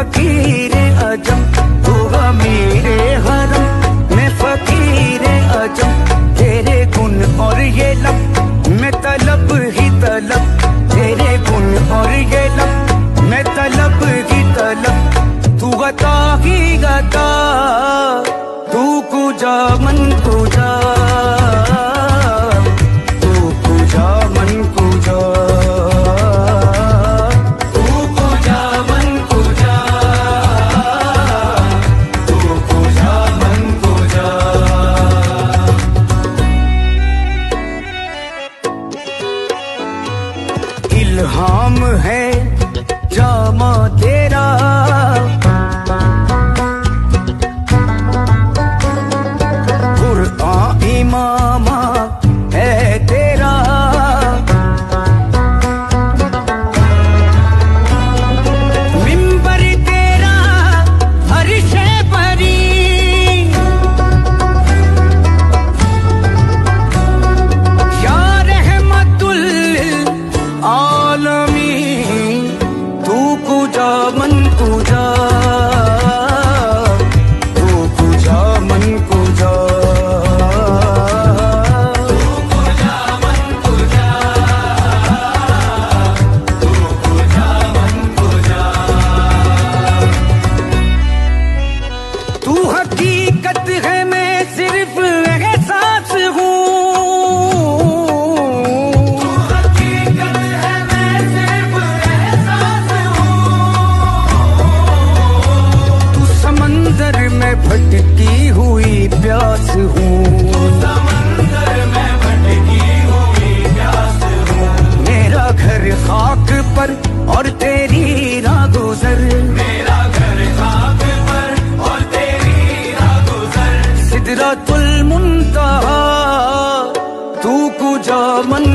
फकीरे अजम, तू अमीरे हरम, मैं फकीरे अजम। तेरे गुण और ये लब, मैं तलब ही तलब। तेरे गुण और ये लब, मैं तलब ही तलब। तू गता ही गता, तू कुजा मन कुजा, तू कुजा मन कुजा, तू कुजा मन कुजा, तू कुजा मन कुजा। इल्हाम है जामा तेरा, कुरआन इमामा है तेरा। मिंबर तेरा अर्श परी, या रहमतुल आलमीन। तू कुजा मन कुजा, तू कुजा मन कुजा, तू कुजा मन कुजा, तू कुजा मन कुजा। तू हकीकत है, मैं सिर्फ एहसास हूँ। तू हकीकत है, मैं सिर्फ एहसास हूँ। तू समंदर में भटकी हुई प्यास हूँ। तू समंदर में भटकी हुई प्यास हूँ। मेरा घर खाक पर और तेरी राह गुजर, मेरा घर खाक पर और तेरी राह गुजर। सिदरतुल मुंतहा, तू कुजा मन